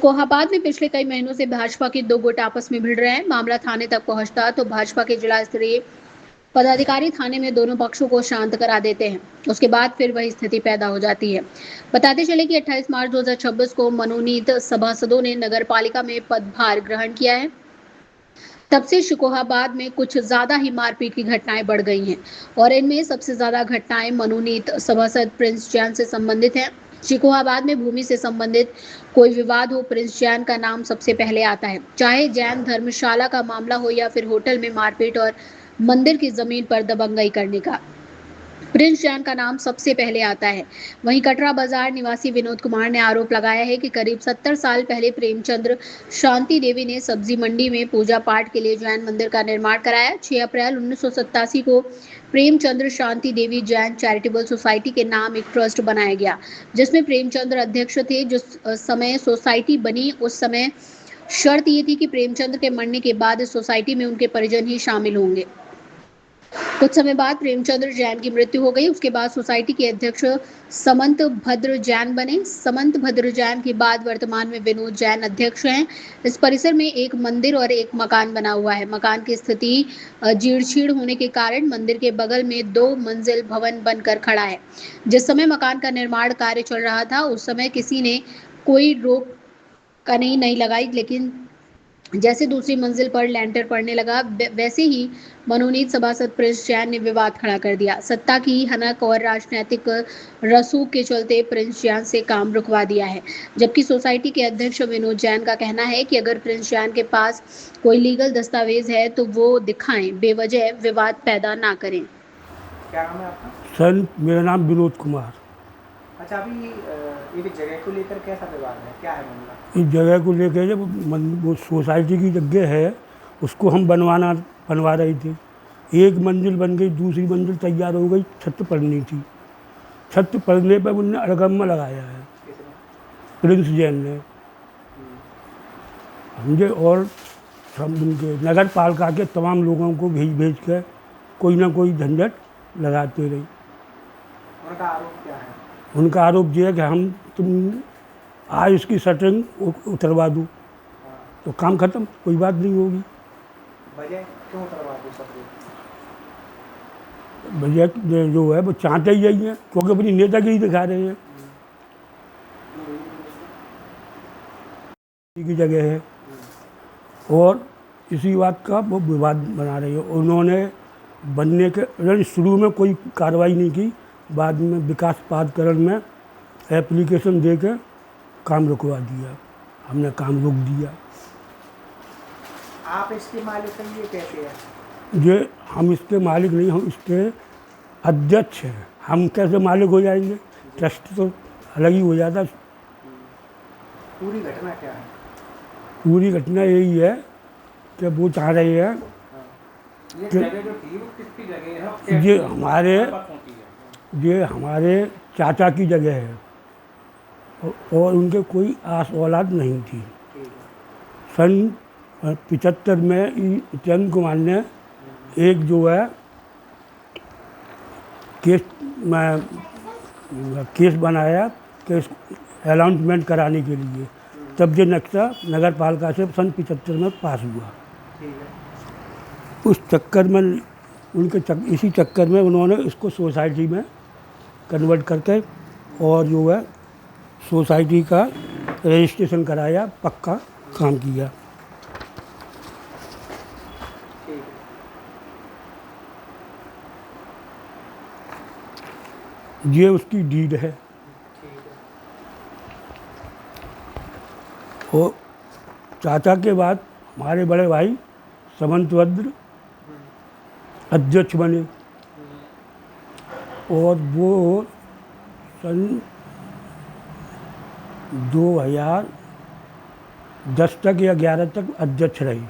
शिकोहाबाद में पिछले कई महीनों से भाजपा के दो गुट आपस में भिड़ रहे हैं। मामला थाने तक पहुंचता तो भाजपा के जिला स्तरीय पदाधिकारी थाने में दोनों पक्षों को शांत करा देते हैं। उसके बाद फिर वही स्थिति पैदा हो जाती है। बताते चले कि 28 मार्च 2026 को मनोनीत सभासदों ने नगर पालिका में पदभार ग्रहण किया है। तब से शिकोहाबाद में कुछ ज्यादा ही मारपीट की घटनाएं बढ़ गई हैं और इनमें सबसे ज्यादा घटनाएं मनोनीत सभासद प्रिंस जैन से संबंधित हैं। शिकोहाबाद में भूमि से संबंधित कोई विवाद हो, प्रिंस जैन का नाम सबसे पहले आता है। चाहे जैन धर्मशाला का मामला हो या फिर होटल में मारपीट और मंदिर की जमीन पर दबंगई करने का, प्रिंस जैन का नाम सबसे पहले आता है। वहीं कटरा बाजार निवासी विनोद कुमार ने आरोप लगाया है कि करीब 70 साल पहले प्रेमचंद्र शांति देवी ने सब्जी मंडी में पूजा पाठ के लिए जैन मंदिर का निर्माण कराया। 6 अप्रैल 1987 को प्रेमचंद्र शांति देवी जैन चैरिटेबल सोसाइटी के नाम एक ट्रस्ट बनाया गया, जिसमें प्रेमचंद्र अध्यक्ष थे। जिस समय सोसाइटी बनी उस समय शर्त ये थी कि प्रेमचंद्र के मरने के बाद इस सोसाइटी में उनके परिजन ही शामिल होंगे। कुछ समय बाद प्रेमचंद्र जैन की मृत्यु हो गई। उसके बाद सोसाइटी के अध्यक्ष समंत भद्र जैन बने। समंत भद्र जैन के बाद वर्तमान में विनोद जैन अध्यक्ष हैं। इस परिसर में एक मंदिर और एक मकान बना हुआ है। मकान की स्थिति जीर्ण होने के कारण मंदिर के बगल में 2 मंजिल भवन बनकर खड़ा है। जिस समय मकान का निर्माण कार्य चल रहा था उस समय किसी ने कोई रोक कनई नहीं लगाई, लेकिन जैसे दूसरी मंजिल पर लैंटर पड़ने लगा वैसे ही मनोनीत सभासद प्रिंस जैन ने विवाद खड़ा कर दिया। सत्ता की हनक और राजनीतिक रसूख के चलते प्रिंस जैन से काम रुकवा दिया है। जबकि सोसाइटी के अध्यक्ष विनोद जैन का कहना है कि अगर प्रिंस जैन के पास कोई लीगल दस्तावेज है तो वो दिखाएं, बेवजह विवाद पैदा ना करें। क्या नाम है आपका? सर, मेरा नाम विनोद कुमार। अच्छा, अभी एक जगह को लेकर कैसा विवाद है, क्या है मामला? इस जगह को लेकर जब वो सोसाइटी की जगह है उसको हम बनवा रहे थे। एक मंजिल बन गई, दूसरी मंजिल तैयार हो गई, छत पड़नी थी। छत पड़ने पर उन्होंने अड़गम्मा लगाया है प्रिंस जैन ने, समझे। और सब उनके नगर पालिका के तमाम लोगों को भेज कर कोई ना कोई झंझट लगाते रही। उनका आरोप क्या है? उनका आरोप ये है कि तुम आज इसकी शटरिंग उतरवा दूँ तो काम खत्म, कोई बात नहीं होगी। वजह क्यों उतरवा दूँ सब? भैया जो है वो चाहते ही यही है, क्योंकि अपनी नेतागिरी दिखा रहे हैं। की जगह है और इसी बात का वो विवाद बना रही है। उन्होंने बनने के शुरू में कोई कार्रवाई नहीं की, बाद में विकास प्राधिकरण में एप्लीकेशन दे के काम रुकवा दिया। हमने काम रोक दिया। आप इसके मालिक हैं, ये कैसे है? ये हम इसके मालिक नहीं, हम इसके अध्यक्ष हैं। हम कैसे मालिक हो जाएंगे? ट्रस्ट तो अलग ही हो जाता। पूरी घटना क्या है? पूरी घटना यही है कि वो चाह रहे हैं ये जगह जो थी वो किसकी जगह है? ये हमारे चाचा की जगह है और उनके कोई आस औलाद नहीं थी। सन 75 में चंद कुमार ने एक जो है केस बनाया कि अलाउंसमेंट कराने के लिए। तब ये नक्शा नगर पालिका से सन 75 में पास हुआ। उस चक्कर में इसी चक्कर में उन्होंने इसको सोसाइटी में कन्वर्ट करके और जो है सोसाइटी का रजिस्ट्रेशन कराया, पक्का काम किया। ये उसकी डीड है। और चाचा के बाद हमारे बड़े भाई समंत भद्र अध्यक्ष बने और वो सन 2010 तक या 11 तक अध्यक्ष रहे।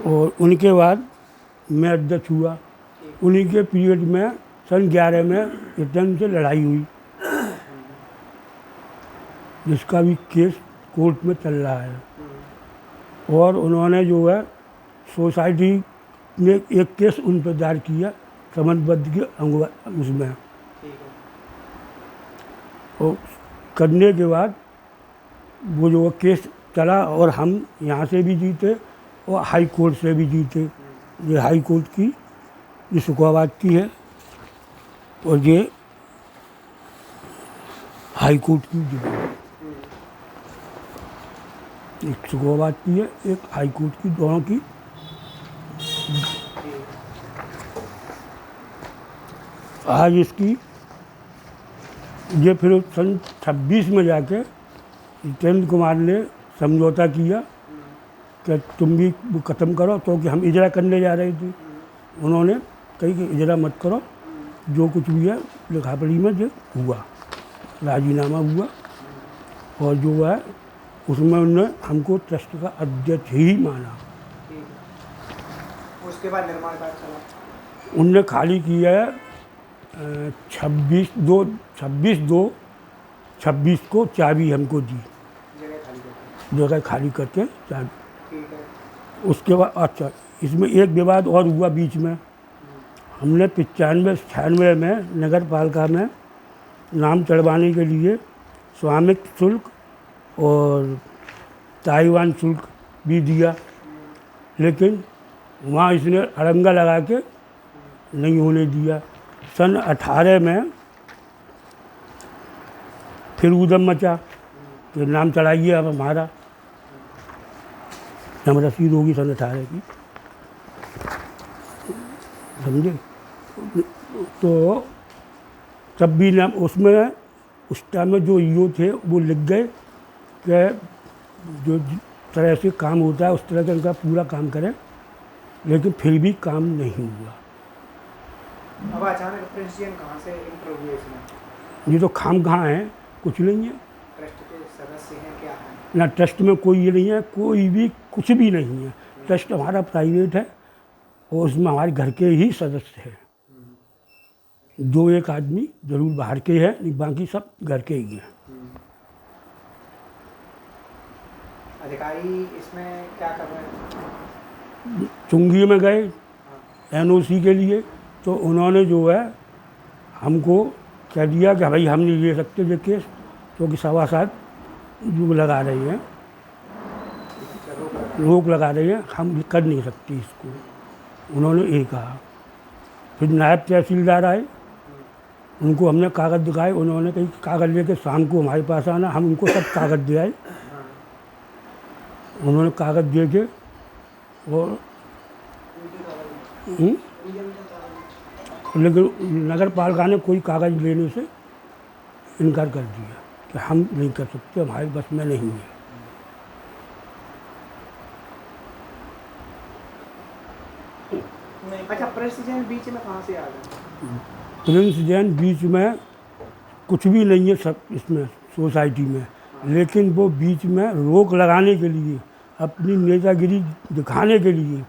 और उनके बाद मैं अध्यक्ष हुआ। उन्हीं के पीरियड में सन 11 में रिटर्न से लड़ाई हुई, जिसका भी केस कोर्ट में चल रहा है। और उन्होंने जो है सोसाइटी ने एक केस उन पर दायर किया समंतबद्ध के उसमें। और करने के बाद वो जो केस चला और हम यहाँ से भी जीते और हाई कोर्ट से भी जीते। ये हाई कोर्ट की ये शुक्रवार की है और ये हाई कोर्ट की जमीन एक शुक्रवार की है, एक हाई कोर्ट की, दोनों की। आज इसकी ये फिर सन 26 में जाके जितेंद्र कुमार ने समझौता किया कि तुम भी वो ख़त्म करो, क्योंकि हम इजरा करने जा रहे थे। उन्होंने कही कि इजरा मत करो, जो कुछ भी है लिखा पढ़ी में जो हुआ, राजीनामा हुआ और जो है उसमें उन्होंने हमको ट्रस्ट का अध्यक्ष ही माना। उसके बाद निर्माण कार्य चला। उनने खाली किया है 26/2/26 को चाबी हमको दी, जगह खाली करके चाबी। ठीक है। उसके बाद अच्छा इसमें एक विवाद और हुआ बीच में। हमने 95-96 में नगर पालिका में नाम चढ़वाने के लिए स्वामित्व शुल्क और ताइवान शुल्क भी दिया, लेकिन वहाँ इसने अड़ंगा लगा के नहीं होने दिया। सन 18 में फिर उधम मचा कि नाम चढ़ाइए अब हमारा, हम रसीद होगी सन 18 की, समझे। तो तब भी नाम उसमें उस टाइम में जो ईओ थे वो लिख गए कि जो तरह से काम होता है उस तरह का उनका पूरा काम करें, लेकिन फिर भी काम नहीं हुआ। अब अचानक प्रेसिडेंट कहाँ से इंटर हुए इसमें? ये तो खाम कहाँ है, कुछ नहीं है। ट्रस्ट के सदस्य हैं क्या है? ना ट्रस्ट में कोई ये नहीं है, कोई भी कुछ भी नहीं है। ट्रस्ट हमारा प्राइवेट है और उसमें हमारे घर के ही सदस्य हैं। दो एक आदमी जरूर बाहर के हैं, बाकी सब घर के ही हैं। अधिकारी इसमें क्या कर रहे हैं? चुंगी में गए एनओसी के लिए, तो उन्होंने जो है हमको कह दिया कि भाई हम नहीं ले सकते ये केस, क्योंकि सभासद जो लगा रहे हैं, रोक लगा रहे हैं, हम कर नहीं सकते इसको, उन्होंने ये कहा। फिर नायब तहसीलदार आए, उनको हमने कागज़ दिखाए, उन्होंने कही कागज़ लेके शाम को हमारे पास आना। हम उनको सब कागज़ दे आए, उन्होंने कागज़ दे के और लेकिन नगर पालिका ने कोई कागज़ लेने से इनकार कर दिया कि हम नहीं कर सकते, हमारे बस में नहीं है। अच्छा, प्रेसिडेंट बीच में कहाँ से आ गए? प्रिंस जैन बीच में कुछ भी नहीं है सब इसमें सोसाइटी में, लेकिन वो बीच में रोक लगाने के लिए, अपनी नेतागिरी दिखाने के लिए,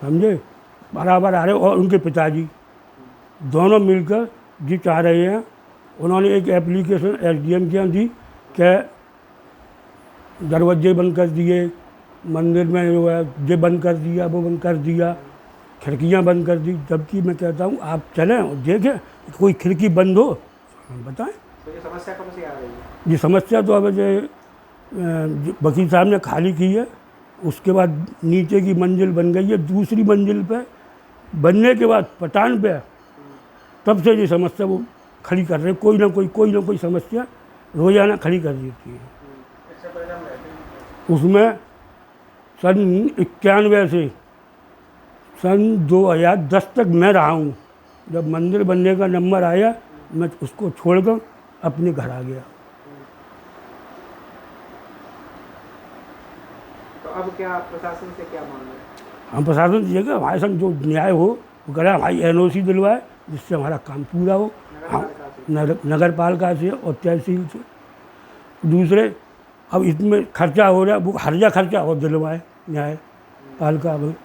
समझे, बराबर आ रहे। और उनके पिताजी दोनों मिलकर जी चाह रहे हैं। उन्होंने एक एप्लीकेशन एसडीएम के यहाँ दी कि दरवाजे बंद कर दिए, मंदिर में जो है ये बंद कर दिया, वो बंद कर दिया, खिड़कियां बंद कर दी। जबकि मैं कहता हूँ आप चलें और देखें कोई खिड़की बंद हो बताएं। तो ये समस्या कब से आ रही है? ये समस्या तो अब वकील साहब ने खाली की है, उसके बाद नीचे की मंजिल बन गई है, दूसरी मंजिल पे बनने के बाद पटान पे तब से ये समस्या वो खड़ी कर रहे हैं। कोई ना कोई समस्या रोज़ाना खड़ी कर देती है। उसमें सन 91 से सन 2010 तक मैं रहा हूँ। जब मंदिर बनने का नंबर आया मैं उसको छोड़कर अपने घर आ गया। तो अब क्या प्रशासन से क्या मांग रहे हैं? हम प्रशासन से कि हमारे संग जो न्याय हो वो करें, हमारी एनओसी दिलवाए जिससे हमारा काम पूरा हो। हाँ, नगर पालिका से और तहसील से। दूसरे अब इसमें खर्चा हो रहा है, वो हर्जा खर्चा और दिलवाए न्याय पालिका में।